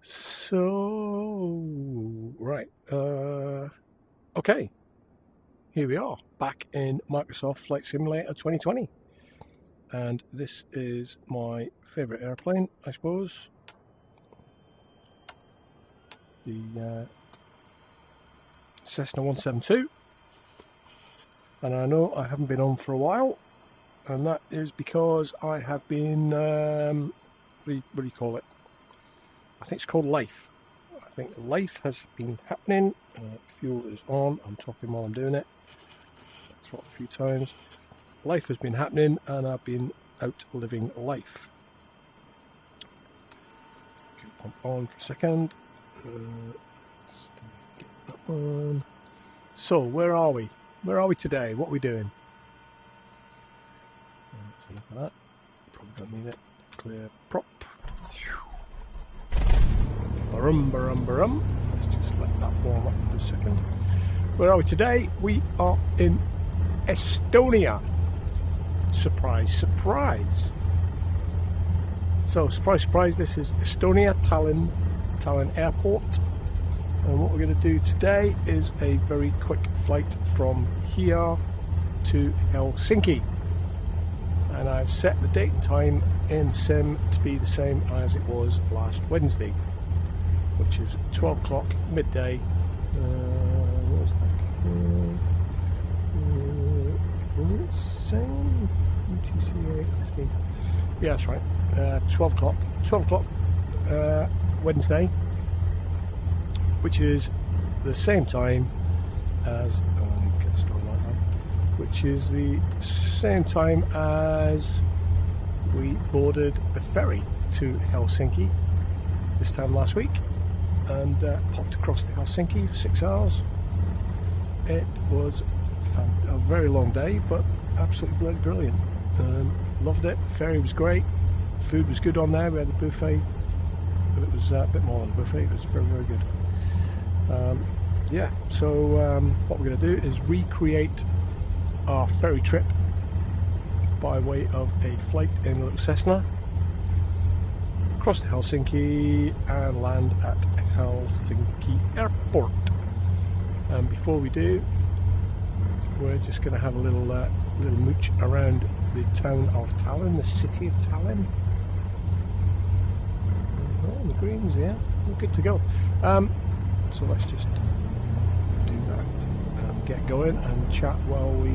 So, right, okay, here we are, back in Microsoft Flight Simulator 2020, and this is my favourite airplane, I suppose, the Cessna 172, and I know I haven't been on for a while, and that is because I have been, what do you call it? I think it's called life. I think life has been happening. Fuel is on. I'm talking while I'm doing it. Throttle a few times. Life has been happening, and I've been out living life. Okay, pump on for a second. Get that one. So, where are we? Where are we today? What are we doing? Let's look at that. Probably don't need it. Clear prop. Barum. Let's just let that warm up for a second. Where are we today? We are in Estonia. Surprise, surprise. So, surprise, this is Estonia, Tallinn Airport. And what we're going to do today is a very quick flight from here to Helsinki. And I've set the date and time in the sim to be the same as it was last Wednesday, which is 12 o'clock midday. Where's that? Same UTC 815. Yeah, that's right. 12 o'clock. 12 o'clock Wednesday, which is the same time as. Which is the same time as we boarded the ferry to Helsinki this time last week, and popped across to Helsinki for 6 hours. It was a very long day, but absolutely bloody brilliant. Loved it. Ferry was great. Food was good on there. We had a buffet, but it was a bit more than a buffet. It was very, very good. Yeah, so what we're going to do is recreate our ferry trip by way of a flight in a little Cessna across to Helsinki and land at Helsinki Airport. And before we do, we're just going to have a little mooch around the town of Tallinn, the city of Tallinn. Oh, the greens, yeah, we're good to go. So let's just do that and get going and chat while we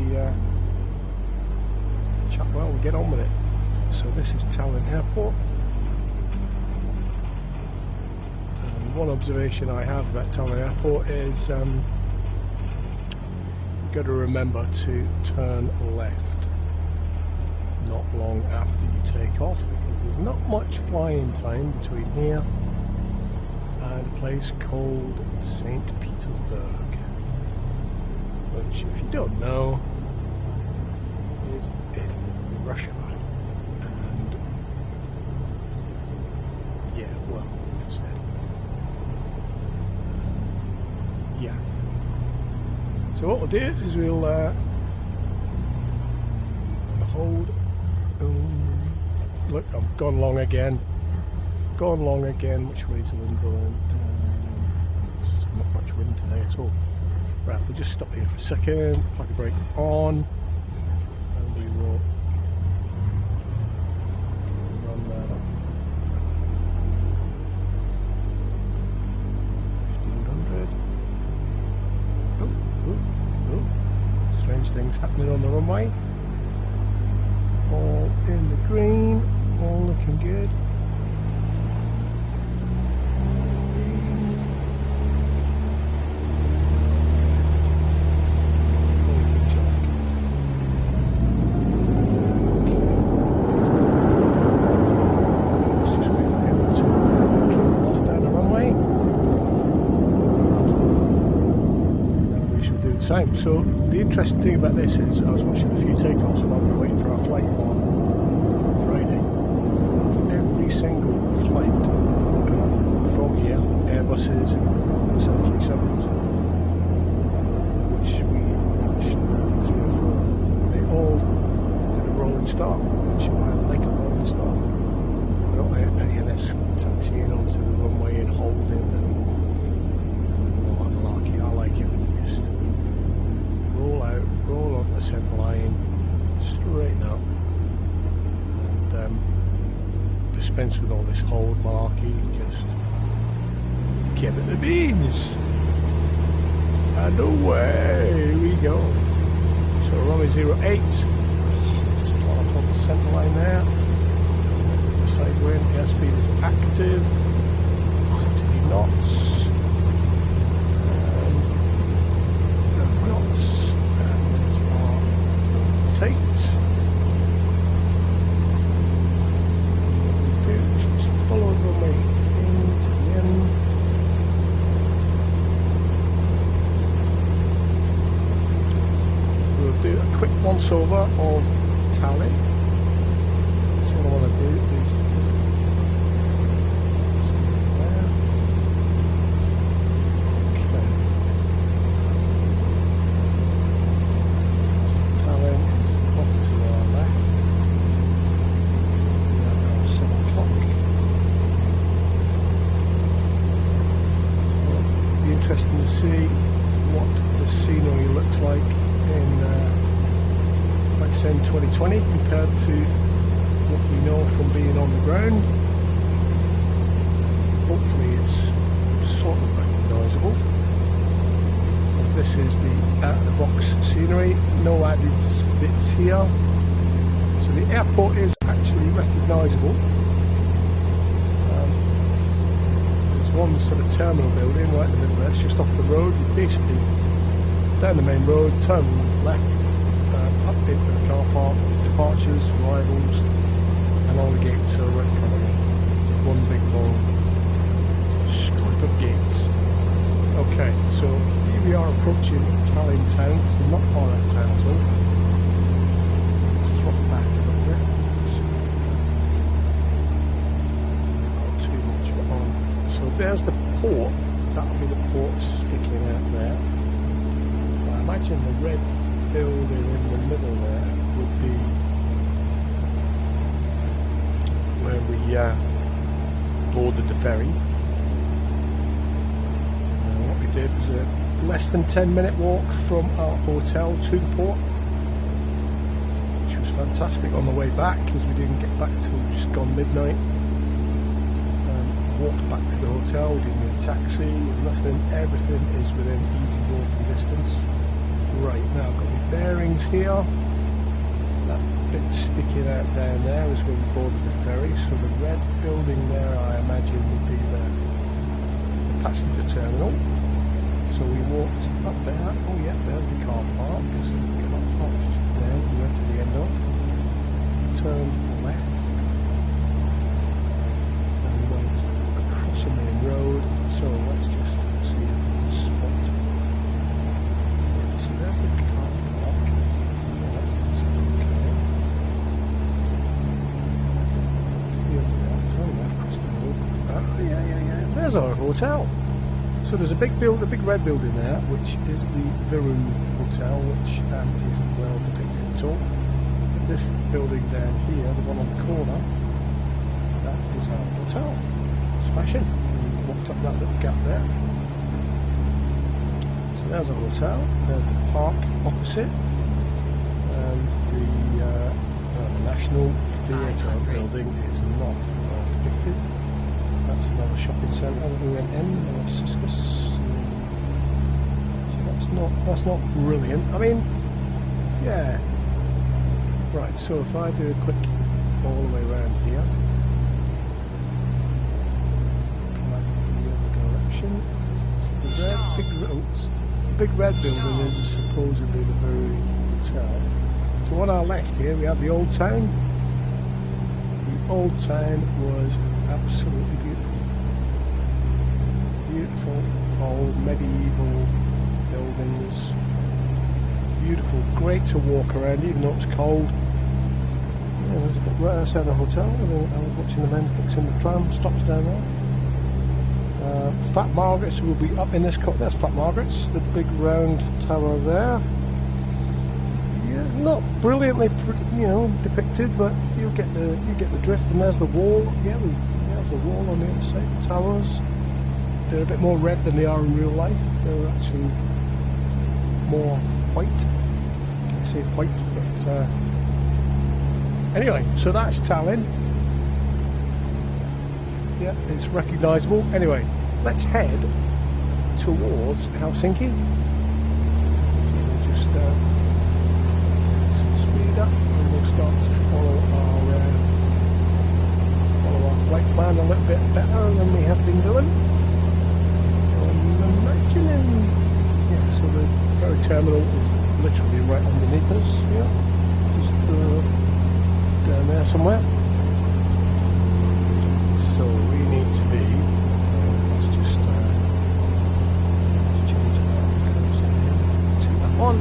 get on with it. So this is Tallinn Airport. And one observation I have about Tallinn Airport is you've got to remember to turn left not long after you take off, because there's not much flying time between here and a place called St. Petersburg, which, if you don't know, is in Russia. And yeah, well, instead, yeah. So what we'll do is we'll hold. Look, I've gone long again. Which way's the wind blowing? There's not much wind today at all. Right, we'll just stop here for a second, parking brake on, and we will run that up. 1500. Oh. Strange things happening on the runway. All in the green, all looking good. Same. So the interesting thing about this is I was watching a few takeoffs while we were waiting for our flight on Friday. Every single flight from here, Airbuses and 737s, which we watched 3 or 4, they all did a rolling start, which I like a rolling start. dispense with all this hold malarkey, just give it the beans. And away we go. So runway 08, just trying to hold the centre line there. Side wind, airspeed is active, 60 knots, and 30 knots, and there's our tight. What we do is just follow the runway into the end. We'll do a quick once over of Tallinn. So what I want to do is Tallinn is off to our left. We are now 7 o'clock. So it'll be interesting to see what the scenery looks like in XM 2020 compared to what we know from being on the ground. Hopefully it's sort of recognisable, as this is the out-of-the-box scenery, no added bits here. So the airport is actually recognisable. There's one sort of terminal building right in the middle there, it's just off the road. You basically down the main road, turn left, up into the car park, departures, arrivals, and all the gates are right in front of me. One big long strip of gates. Okay, so here we are approaching Tallinn town. It's not far out of town at all. Let's drop back a little bit. Not too much on. So there's the port. That'll be the port sticking out there. I imagine the red building in the middle there would be where we boarded the ferry. What we did was a less than 10-minute walk from our hotel to the port, which was fantastic on the way back because we didn't get back till just gone midnight. Walked back to the hotel, we didn't need a taxi, nothing, everything is within easy walking distance. Right, now I've got my bearings here. That bit sticking out down there is where we boarded the ferry. So the red building there, I imagine, would be the passenger terminal. So we walked up there. Oh yeah, there's the car park. There's a car park just there. We went to the end of. Turned left. And we went across a main road. So let's just see if we can spot. So there's the car park. That's okay. To the end of that, turn left across the road. Oh yeah. There's our hotel. So there's a big red building there, which is the Virun Hotel, which isn't well depicted at all. But this building down here, the one on the corner, that is our hotel. Smashing. We walked up that little gap there. So there's our hotel. There's the park opposite, and the National Theatre building is not well depicted. That's another shopping centre that we went in, Cessna. So that's not brilliant. I mean, yeah. Right, so if I do a quick all the way around here, come out in the other direction. So the big red building is supposedly the very hotel. So on our left here we have the old town. The old town was absolutely beautiful. Beautiful old medieval buildings. Beautiful, great to walk around even though it's cold. Yeah, there's a bit right outside the hotel. I was watching the men fixing the tram stops down there. Fat Margaret's will be up in this cut. There's Fat Margaret's, the big round tower there. Yeah, not brilliantly, depicted, but you get the drift. And there's the wall. Yeah, there's the wall on the other side. Towers. They're a bit more red than they are in real life. They're actually more white. I say white, but anyway. So that's Tallinn. Yeah, it's recognisable. Anyway, let's head towards Helsinki. So we'll just get some speed up, and we'll start to follow our flight plan a little bit better than we have been doing. So I'm imagining, yeah, so the ferry terminal is literally right underneath us. Yeah, just down there somewhere. So we need to be, let's just change it to that one.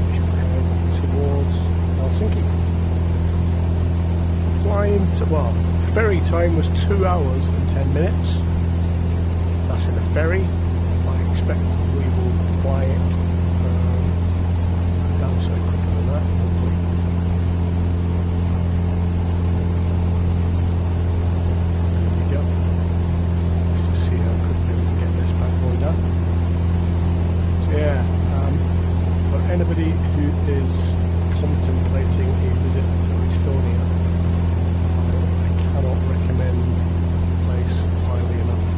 We should head towards Helsinki. Flying to, well, ferry time was 2 hours and 10 minutes. That's in a ferry. I expect we will fly it down so quicker than that, hopefully. Anybody who is contemplating a visit to Estonia, I cannot recommend the place highly enough.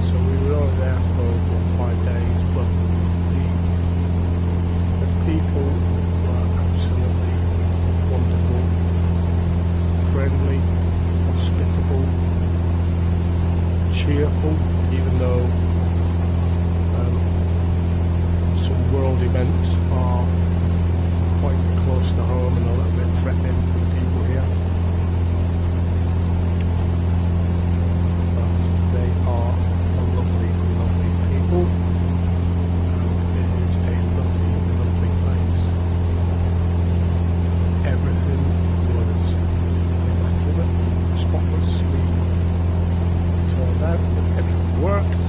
So we were only there for 5 days, but the people were absolutely wonderful, friendly, hospitable, cheerful, even though world events are quite close to home and a little bit threatening for people here. But they are a lovely, lovely people. And it is a lovely, lovely place. Everything was immaculately, spotlessly turned out. Everything worked.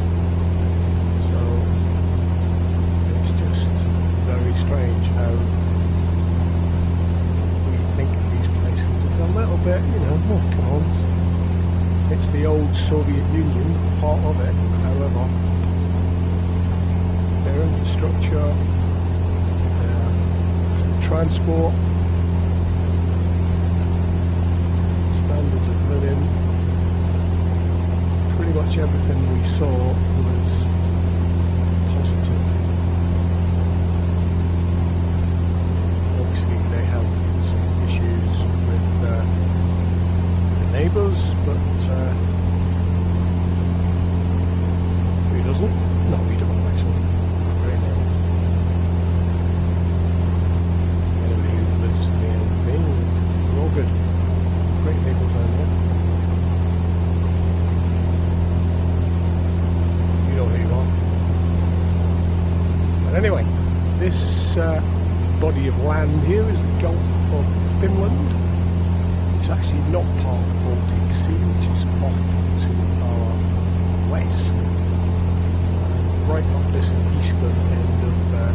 Very strange how we think of these places as a little bit, you know, oh, come on. It's the old Soviet Union, part of it, however. Their infrastructure, their transport, standards of living, pretty much everything we saw was positive. Neighbours, but who doesn't? No, we don't actually. Great neighbours. Anybody who lives near me, we're all good. Great neighbours around here. You know who you are. But anyway, this body of land here is the Gulf of Finland. It's actually not part of the Baltic Sea, which is off to our west. Right up this eastern end of the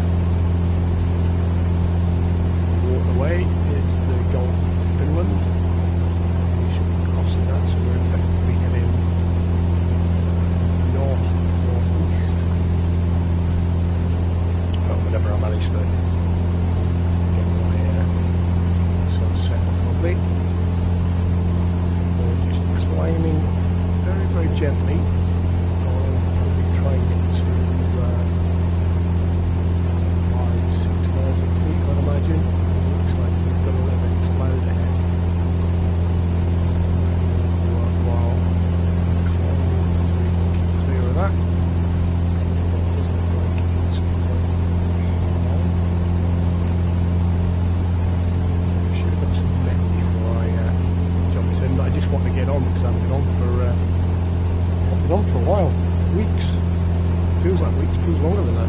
waterway is the Gulf of Finland. And we should be crossing that, so we're effectively heading northeast. But whenever I manage to get my sun set up properly. Climbing very, very gently. I'll probably try and get to 5,000 to 6,000 feet, I'd imagine. It looks like we've got a little bit of cloud ahead. So worthwhile climbing to keep clear of that. It does look like it's quite long. Should have got some net before I jumped in, but I just want to get on because I've been on for a while, weeks. Feels like weeks, feels longer than that.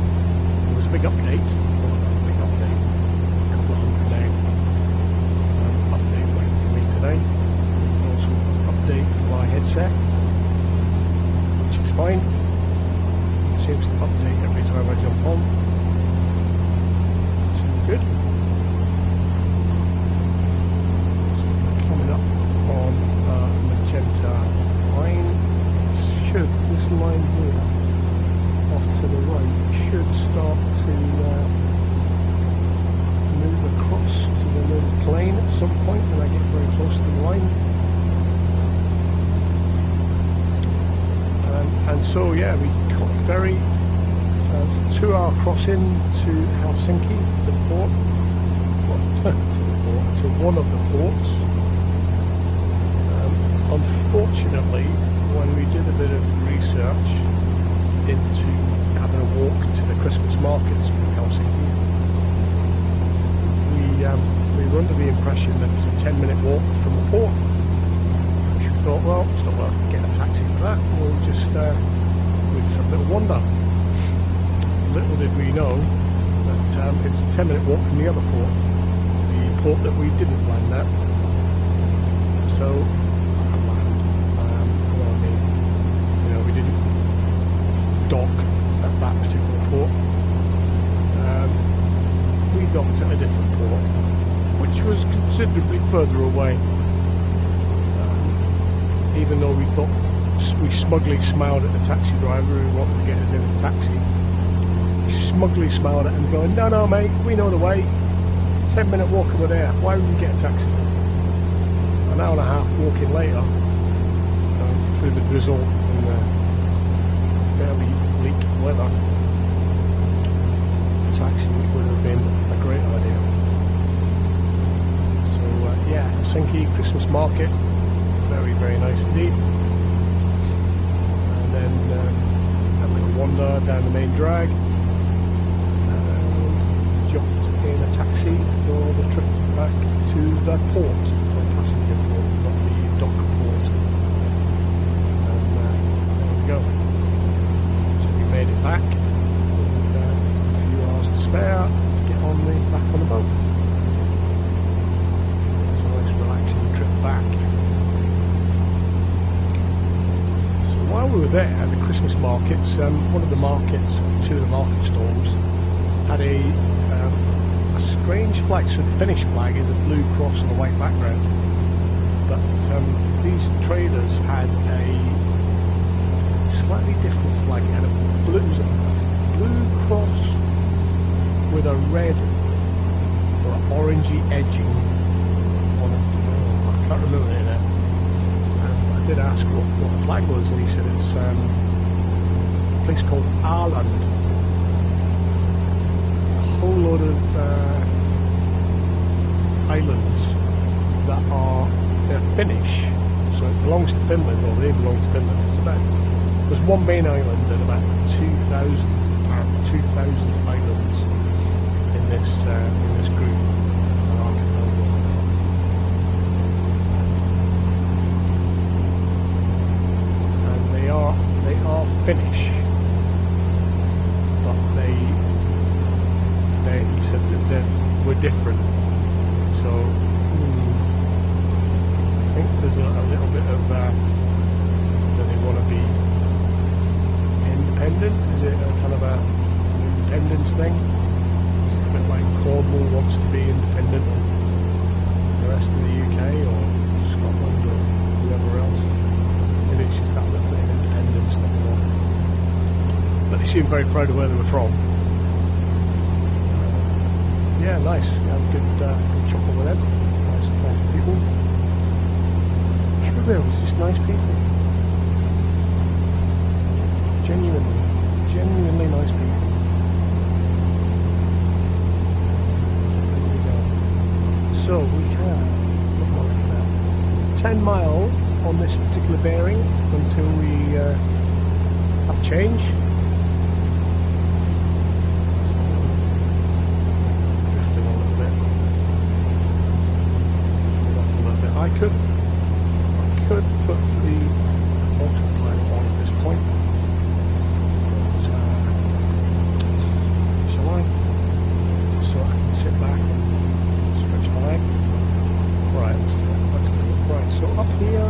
There was a big update, well, not a big update, a couple of 100 meg update waiting for me today. There's also an update for my headset, which is fine. It seems to update every time I jump on. That seems good. On magenta line, this line here off to the right should start to move across to some point when I get very close to the line. And so yeah, we caught a ferry, a 2-hour crossing to Helsinki, to the port, to one of the ports. Unfortunately, when we did a bit of research into having a walk to the Christmas markets from Helsinki, we were under the impression that it was a 10-minute walk from the port. Which we thought, well, it's not worth getting a taxi for that. We'll just have a little wander. Little did we know that it was a 10-minute walk from the other port, the port that we didn't land at. So, we didn't dock at that particular port. We docked at a different port, which was considerably further away. Even though we thought, we smugly smiled at the taxi driver who wanted to get us in his taxi. We smugly smiled at him going, no mate, we know the way. 10-minute walk over there, why would we get a taxi? An hour and a half walking later, through the drizzle and the fairly bleak weather, a taxi would have been a great idea. So yeah, Helsinki Christmas market, very, very nice indeed. And then a little wander down the main drag, jumped in a taxi for the trip back to the port, the passenger port, not the dock port. And there we go. So we made it back with a few hours to spare to get back on the boat. It's a nice relaxing trip back. While we were there at the Christmas markets, one of the markets, two of the market stalls, had a strange flag. So the Finnish flag is a blue cross on a white background, but these traders had a slightly different flag. It had a blue cross with a red or orangey edging on it. I can't remember it now. I did ask what the flag was, and he said it's a place called Åland. A whole load of islands that they're Finnish, so it belongs to Finland, or they belong to Finland. There's one main island and about 2,000 islands in this group. They are Finnish, but he said that we're different. So I think there's a little bit of that they want to be independent. Is it a kind of an independence thing? Is it a bit like Cornwall wants to be independent of the rest of the UK or Scotland or whoever else? Maybe it's just that little bit of independence that they want. But they seem very proud of where they were from. Yeah, nice. Yeah, good chuckle with them. Nice people. Everywhere was just nice people. Genuinely nice people. There we go. So we have 10 miles on this particular bearing until we have change. So, drifting a little bit. Drifting off a little bit. I could put the autopilot on at this point. But shall I? So I can sit back and stretch my leg. Right, let's do it. Right, so up here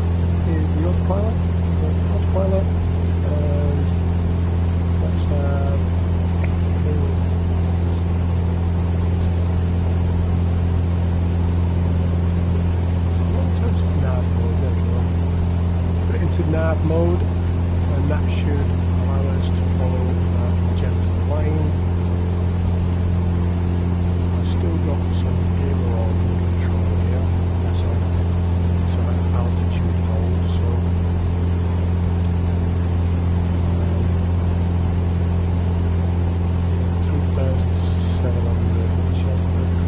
is the autopilot, and let's have nav mode. There we go. Put it into nav mode, and that should allow us to follow that magenta line. I've still got some aileron control here.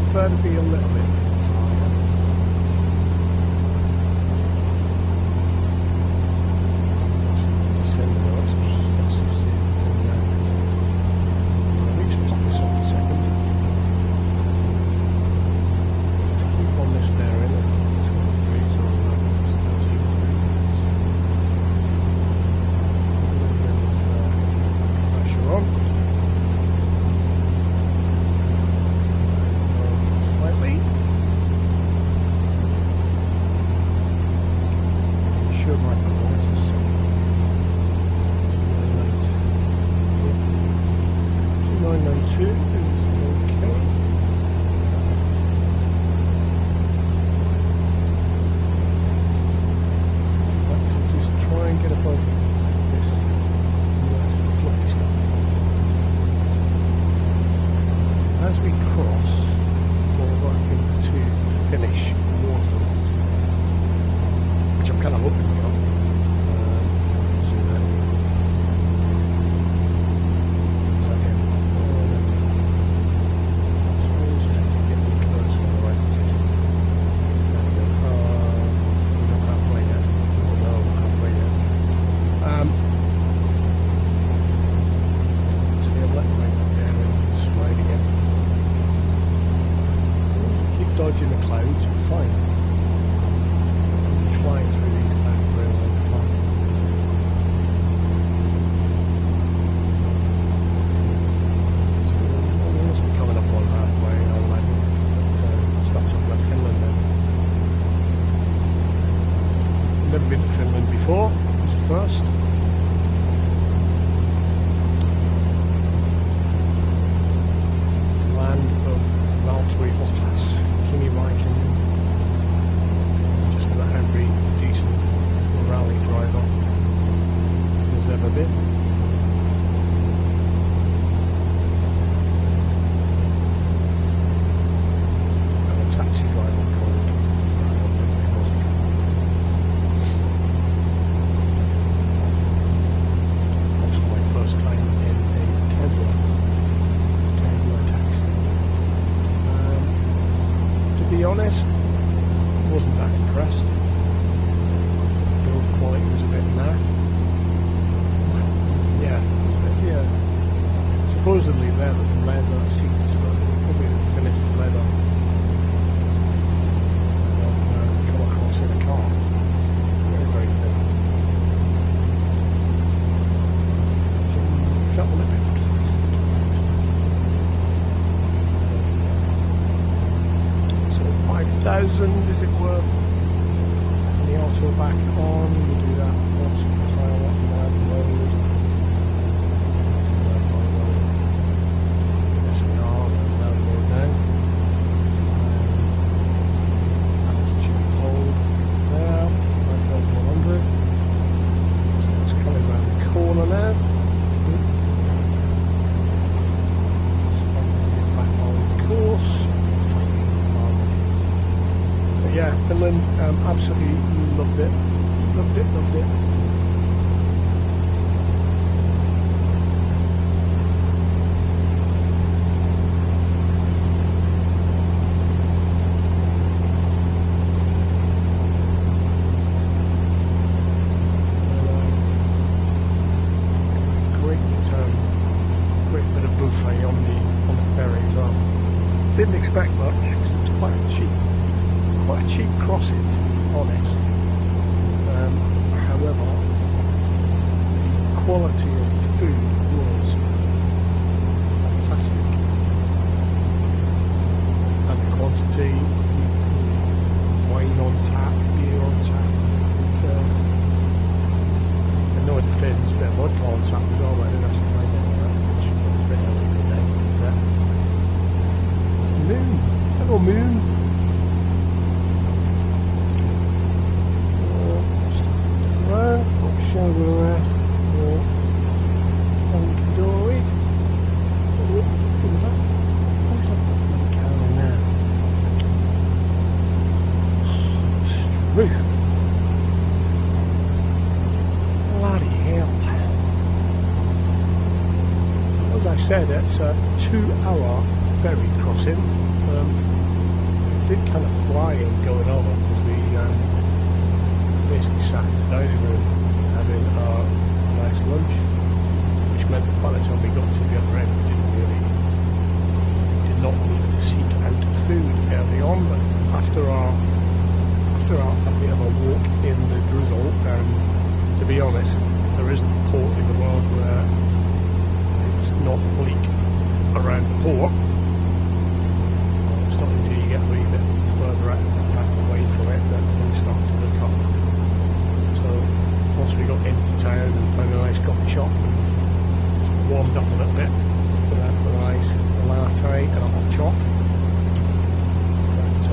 prefer to be a little bit higher. Let's just see if we can, let me just pop this off a second. Just keep on this bearing at 20 degrees or 13 degrees. Pressure on. Slightly. Sure might be wrong. It's a 2992 is okay. I'd like to just try and get above this. That's the fluffy stuff. As we cross over into Finnish waters, which I'm kind of hoping we are. Zoom out. Is that him? So it's tricky to get the cursor in the right position. There we go. We're not halfway yet. Oh no, not halfway yet. So I'm letting my bearing slide again. Keep dodging the clouds, we're fine. I'll be flying through these clouds for a length of time. So we must be coming up on halfway, I imagine. But I'll start talking about Finland now. I've never been to Finland before, it was the first. The land of Valtteri Bottas, Kimi Räikkönen, just about every decent rally driver there's ever been. And a taxi driver called, I don't know if he wasn't. Also my first time in a Tesla taxi. To be honest, I wasn't that impressed. The build quality was a bit naff. Yeah, it was a bit, yeah. Supposedly leather seats, but they probably have finished leather come across in a car. Very, very thin. So it felt a little bit plastic. So 5,000, is it worth the auto back on? We'll do that. Autopilot, nav load. Yes, we are. Nav load now. And altitude hold there. 5,100. So it's coming around the corner now. So if I can get back on course. Yeah, Finland, absolutely loved it. Loved it. Great bit of buffet on the ferry as well. Didn't expect much because it was quite a cheap crossing, to be honest. However, the quality of the food was fantastic, and the quantity, wine on tap, beer on tap. I know in the Finns, a bit of vodka on tap as well, but I didn't actually find any of that, which was a bit early in the day, to be fair. It's the moon. Hello, moon. Not sure we're hunky-dory. Who's left that bloody car in there? Struth. Bloody hell. So as I said, it's a 2-hour ferry crossing. did kind of fly in going over because we basically sat in the dining room having a nice lunch, which meant that by the time we got to the other end, we did not need to seek out food early on. But after a bit of a walk in the drizzle, and to be honest, there isn't a port in the world where it's not bleak around the port. It's not until you get a wee bit further away from it that things start to look up. So once we got into town and found a nice coffee shop and warmed up a little bit with a nice latte and a hot choc. But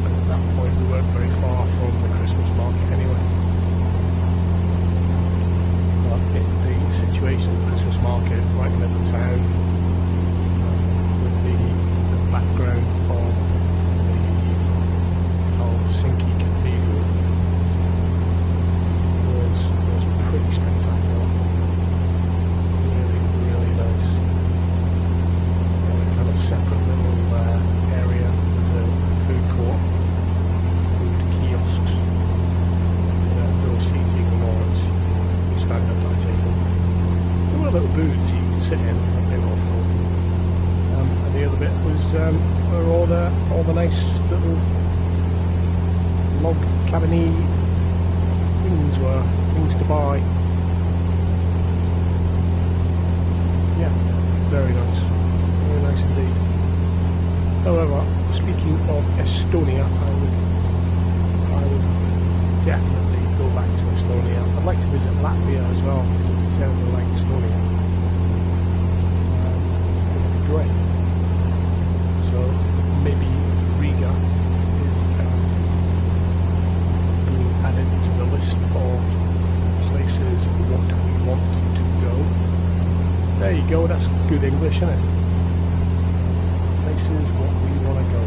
and at that point we weren't very far from the Christmas market anyway. But in the situation of the Christmas market right in the middle of town, with the background of the Helsinki Cathedral was pretty spectacular. Really nice. And a kind of separate little area with the food court, food kiosks, no seating and all that seating. You stand up at a table. There were little booths you could sit in, but they were all full. And the other bit was where all the nice little log cabiny things were, things to buy. Yeah, very nice indeed. However, speaking of Estonia, I would definitely go back to Estonia. I'd like to visit Latvia as well, because if it's anything like Estonia, it'd be great. So maybe Riga is being added to the list of places what we want to go. There you go, that's good English, isn't it? Places what we want to go.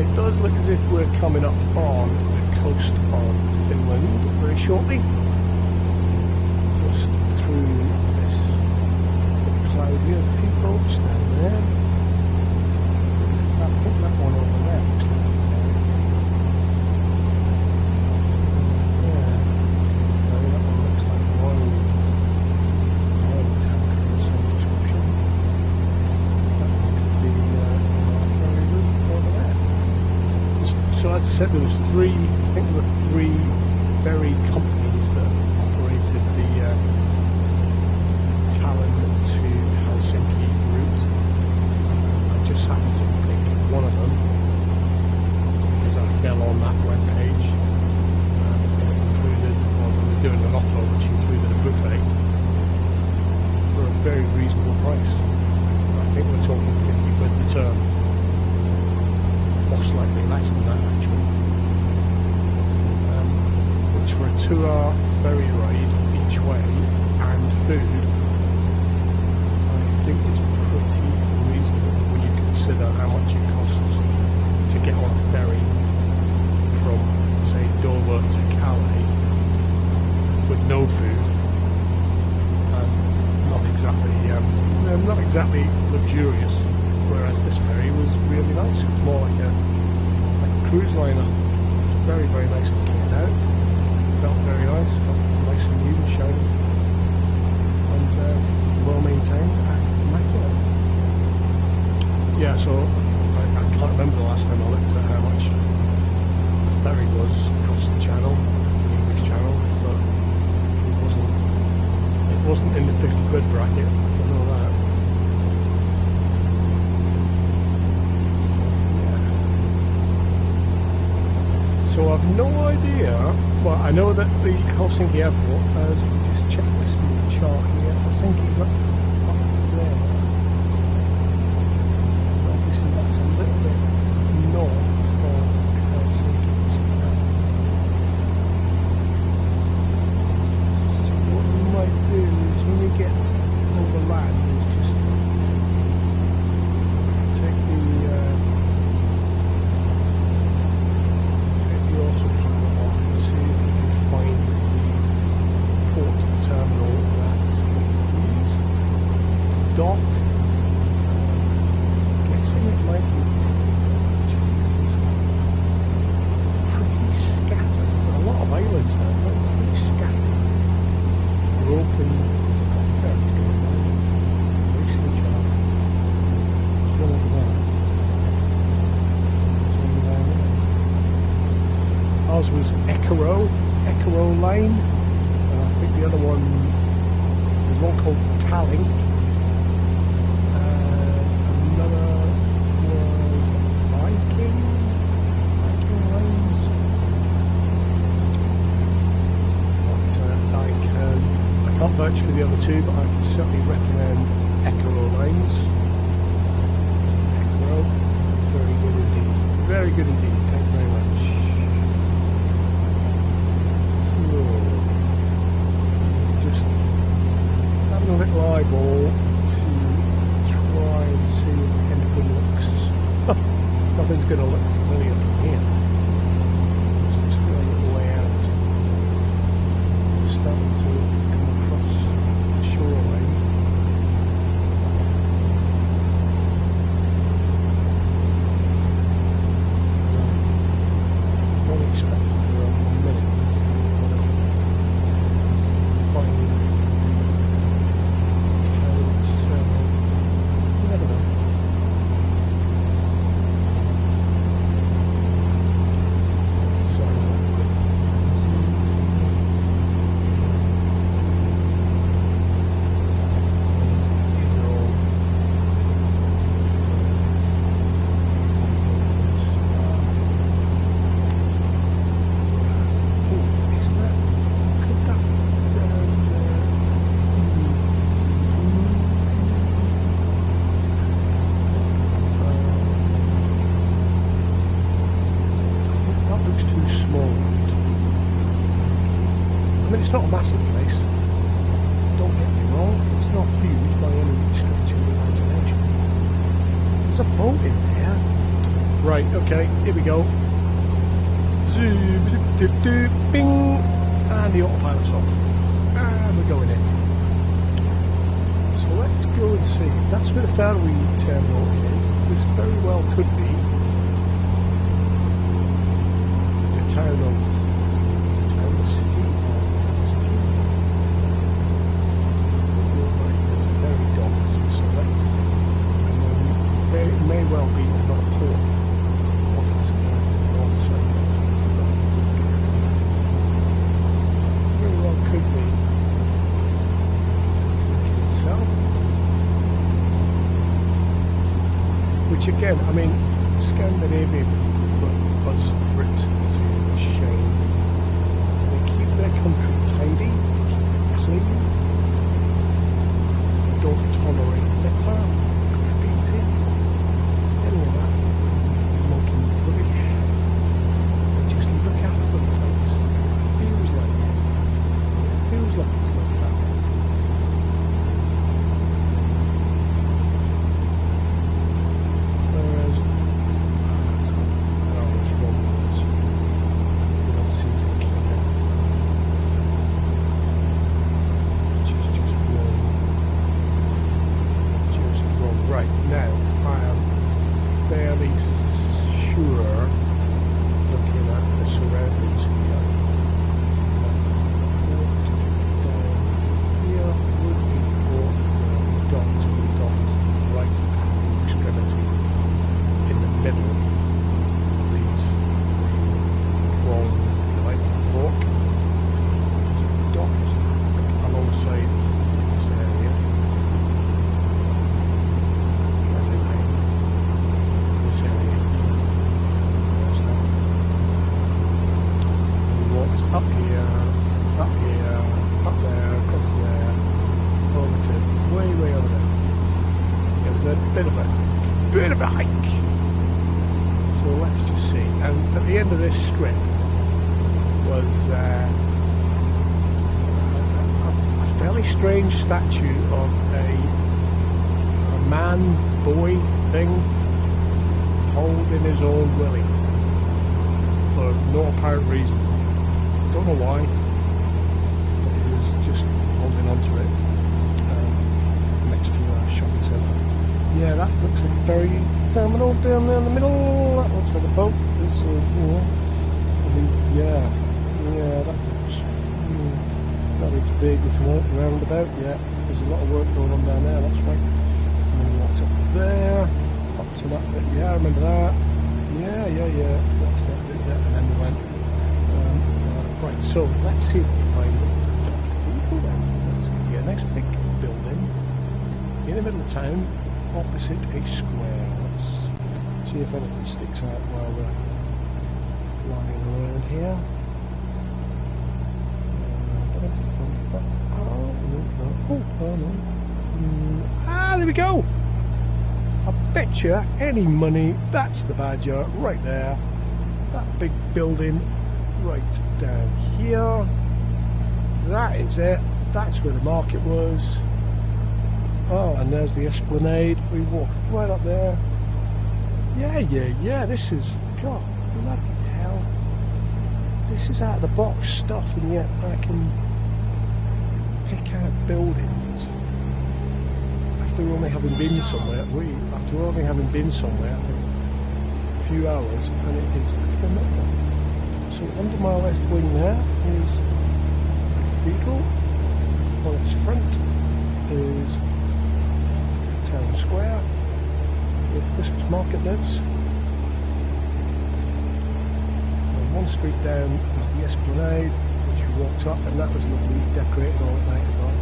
It does look as if we're coming up on the coast of Finland very shortly. Just through this cloud here, there's a few boats down there. I think that one over there looks like a ferry. Yeah, that one looks like an oil tanker of some description. That one could be a ferry route over there. So as I said, there was three ferry companies that operated the Tallinn to Helsinki route. I just happened to pick one of them because I fell on that webpage. It included, well, they were doing an offer which included a buffet for a very reasonable price. I think we're talking 50 quid return, or slightly less than that actually. Which for a 2-hour ferry ride each way and food, I think it's pretty reasonable when you consider how much it costs to get on a ferry from, say, Dover to Calais with no food, and not exactly luxurious. Whereas this ferry was really nice. It was more like a cruise liner. It was very nice to get out. It felt very nice. Felt nice and new and shiny, and well maintained, immaculate. Yeah, so I can't remember the last time I looked at how much the ferry was across the channel, the English channel, but it wasn't in the 50 quid bracket. I know that. So I've no idea. Well, I know that the Helsinki airport, as we just checked this little chart here, Helsinki's up there. Obviously that's a little bit north of Helsinki town. So what we might do is when we get over land is just take the autopilot off and see if we can find the port terminal that ours was Echo Lane. I think the other one, there's one called Tallinn. Another was Viking Lanes. But I can't vouch for the other two, but I can certainly recommend Echo Lanes. Echo, very good indeed. Very good indeed. Thank you very much. So, just having a little eyeball to try and see if anything looks. Nothing's going to look familiar from here. So it's still a little way out. I'm starting to come across the shoreline. It's not a massive place, don't get me wrong, it's not huge by any stretch of the imagination. There's a boat in there. Right, okay, here we go. Bing, and the autopilot's off. And we're going in. So let's go and see. If that's where the ferry terminal is, this very well could be the city of Helsinki. It does look like there's a ferry dock, so let's, and then it may well be another port off the north side. Very well could be Helsinki itself. Which again, I mean, Scandinavian people put us Brits to shame. Their country tidy, keep it clean, don't tolerate litter, graffiti, any of that monkey rubbish. They just look after the place, and it feels like it. It feels like it's looked after. Whereas, I don't know what's wrong with this. We don't seem to care. Right, now I am fairly sure, looking at the surroundings here, that the port down here would be the port where we docked right at the extremity in the middle of these three prongs, if you like, of the fork. So we docked alongside this area. Up here, up there, across there, over to way over there. It was a bit of a hike. So let's just see. And at the end of this strip was a fairly strange statue of a man-boy thing holding his own willy for no apparent reason. Don't know why, but he was just holding on to it next to a shopping centre. Yeah, that looks like a ferry terminal down there in the middle. That looks like a boat. There's yeah, that looks vaguely familiar. Roundabout, yeah. There's a lot of work going on down there, that's right. And then we walked up there, up to that bit. Yeah, I remember that. Yeah. That's that bit there. And then we went Right, so let's see if we can find the cathedral then. There's going to be a nice big building in the middle of town, opposite a square. Let's see if anything sticks out while we're flying around here. Oh no. There we go. I bet you any money that's the Badger right there. That big building right down here. That is it. That's where the market was. Oh, and there's the Esplanade. We walk right up there. Yeah. This is, God, bloody hell. This is out of the box stuff, and yet I can pick out buildings after only having been somewhere. After only having been somewhere for a few hours, and it is phenomenal. So under my left wing there is the cathedral. On its front is the town square where the Christmas market lives. And one street down is the Esplanade, which we walked up, and that was lovely, decorated all at night as well.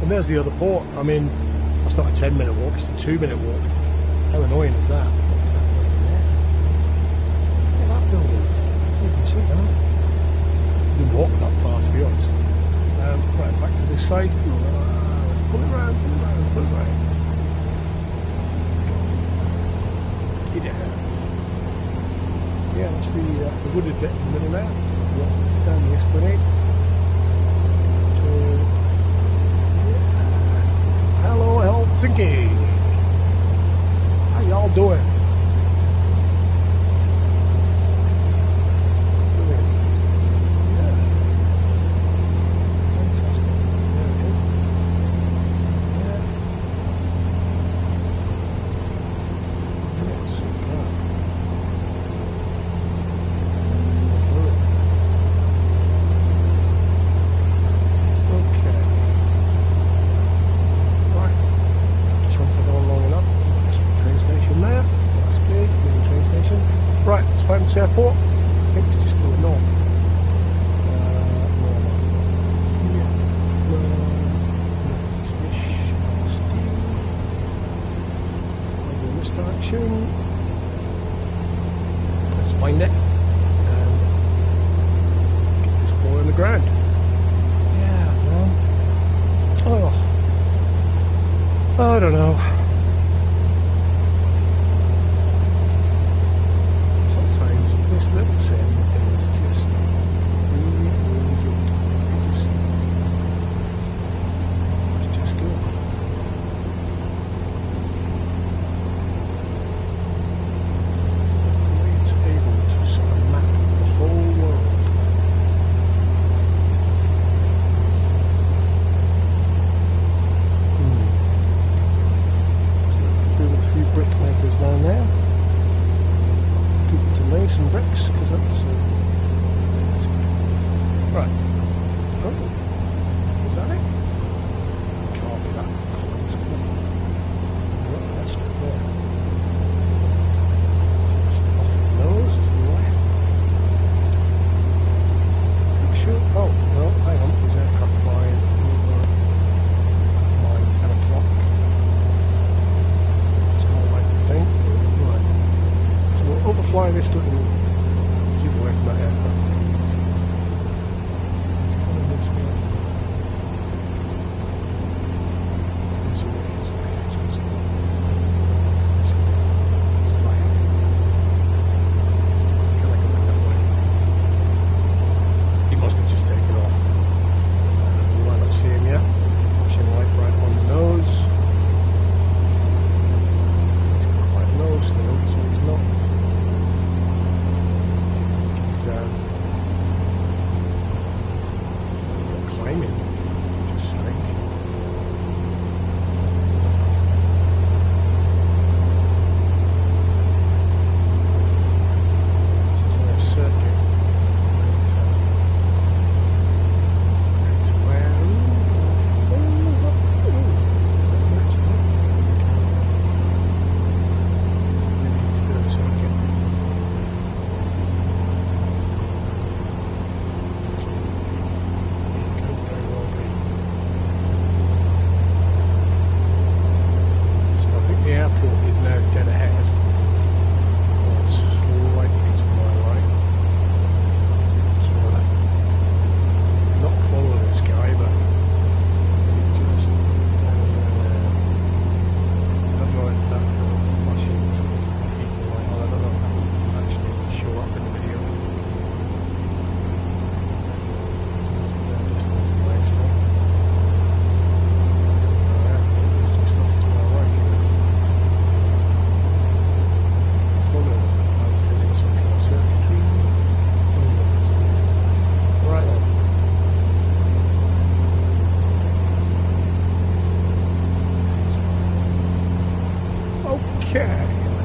And there's the other port. I mean, that's not a 10-minute walk, it's a 2-minute walk. How annoying is that? What is that building there? Look at that building. You can see that. Didn't walk that far, to be honest. Right, back to this side. Let's pull it round. Yeah, that's the wooded bit in the middle there. Walk down the Esplanade. Hello, Helsinki. How y'all doing? This airport, I think it's just to the north. Northeast-ish. Maybe in this direction. Let's find it and get this boy on the ground. Yeah, man. Oh, I don't know. This little sim is just really good. It's just good. It's able to sort of map the whole world. So we can do with a few brickmakers down there. To lay some bricks, because that's right. Oh, is that it? Can't be that close. Right, that strip there. Just off the nose to the left. Picture. Oh, no, hang on. There's aircraft flying over mine 10 o'clock. It's more like the thing. Right. We'll overfly this little, keep away from that aircraft, please. It's coming this way. Let's go see what it is. Let's go see what it is. It's flying. Can I go that way? He must have just taken off. You might not see him yet. There's a flashing light right on the nose. He's quite low still, so he's not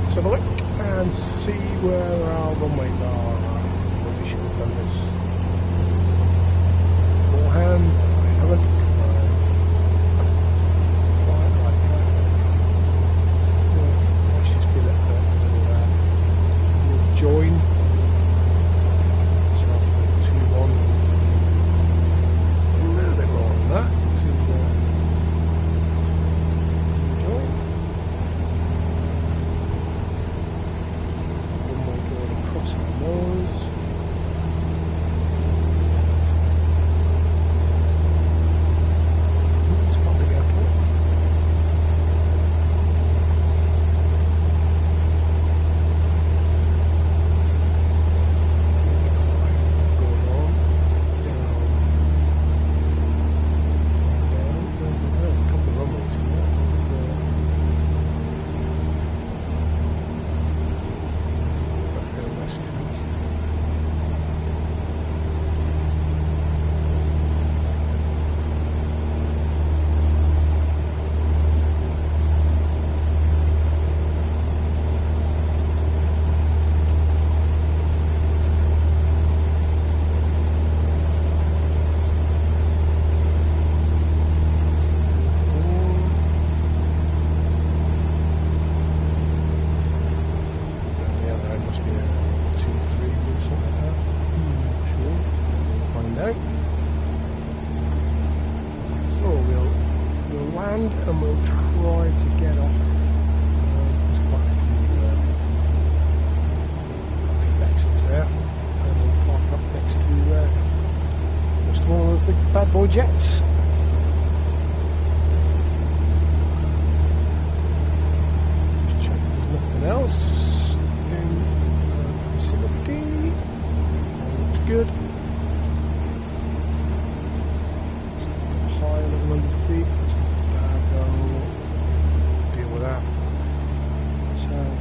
let's have a look and see where our runways are. Maybe should have done this beforehand. I haven't because I'm flying like that. Let's just be a little join. So 2-1, we need to be a little bit more than that to join. Across our nose. It's quite a big airport. Still a bit of line going on. Down. There's a couple of runways here. West to east. Yeah, there must be a 2-3 or something like that. Not sure. We'll find out. So we'll land and we'll try to get off. There's quite a few exits there, and we'll park up next to one of those big bad boy jets. Just check there's nothing else in vicinity. All looks good. Just a bit high, 1100 feet. That's not bad though. Deal with that. Let's have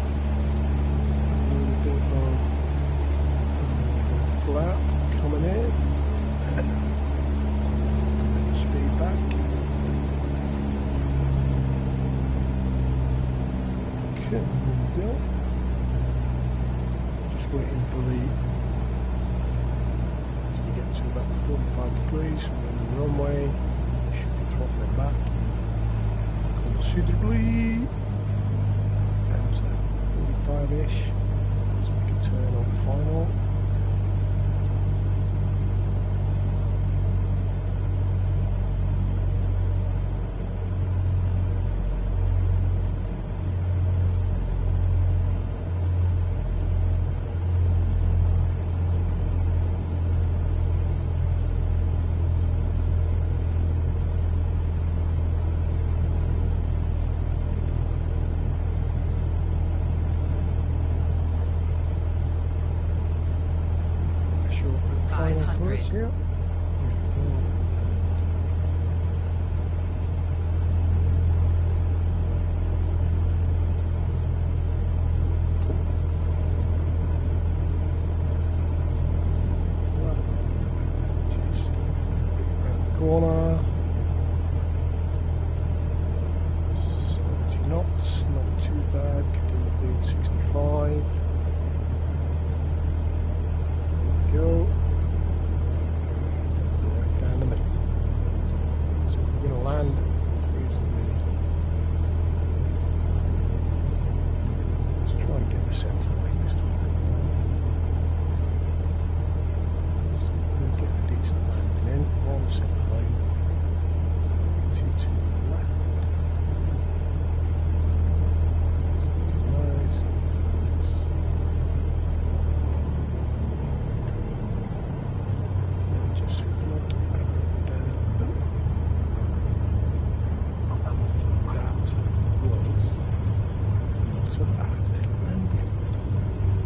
a little bit of flap coming in. A little speed back. Okay, there we go. Just waiting for the as we get to about 45 degrees from the runway. We should be throttling back considerably. How's that? 45-ish. Let's make a turn on the final. Final for us here. Here we go. Just around the corner. 70 knots, not too bad. Could do it being 65. There we go. Down the middle. So we're going to land reasonably. Let's try to get the centre line this time. So we'll get a decent landing in on the centre line. T to the left. It's looking nice. And just float down. That was not a bad little landing.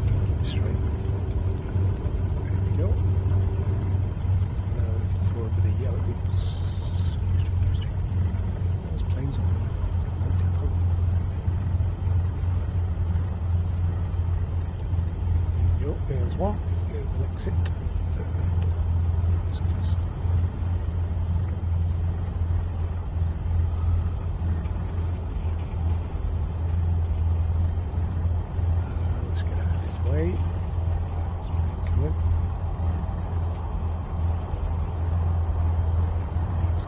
Keep it straight. There we go. So now looking for a bit of yellow. Oops. Those planes are multicolours. There we go. There's one. There's an exit. Let's just away. Coming. He's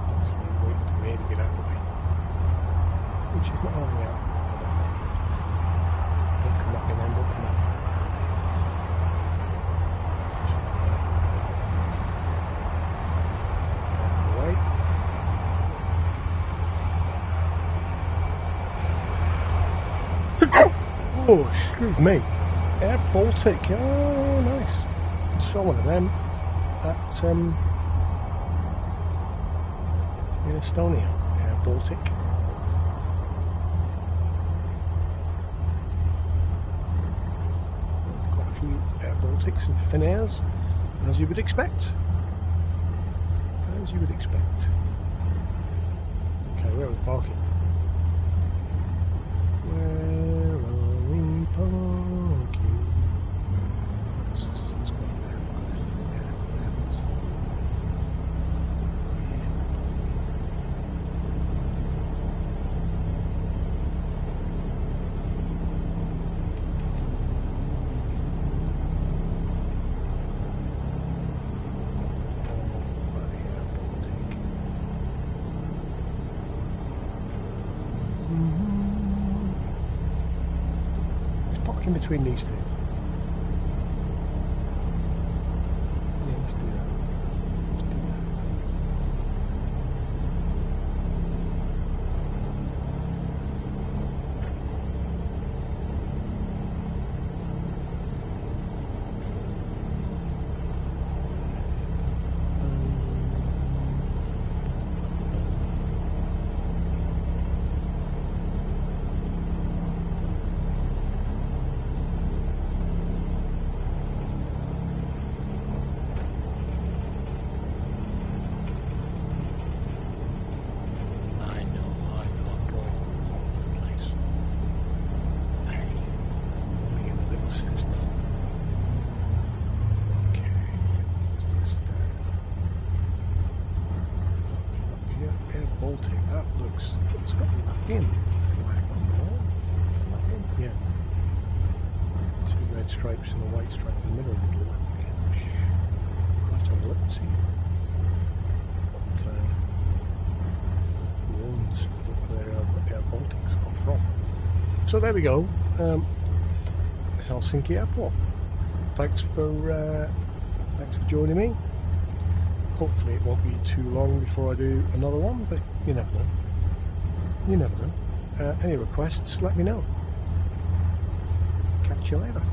obviously waiting for me to get out of the way. Which is not allowing out. Don't come at me then, don't come at me. Oh, excuse me. Air Baltic. Oh, nice. Saw one of them at in Estonia. Air Baltic. There's quite a few Air Baltics and Finairs, as you would expect. As you would expect. Okay, where are we parking? Where are we parking? Let's go there by then. Yeah, there it is. In between these two. Yeah, let's do that. Let's do that. Cessna. Okay, what's this there? Up here, Air Baltic. That looks, it's got a Latvian flag on there. Latvian? Yeah. Two red stripes and a white stripe in the middle. Latvian. I'll have to have a look and see what who owns where Air Baltics are from. So there we go. Helsinki Airport. Thanks for joining me. Hopefully it won't be too long before I do another one, but you never know. You never know. Any requests, let me know. Catch you later.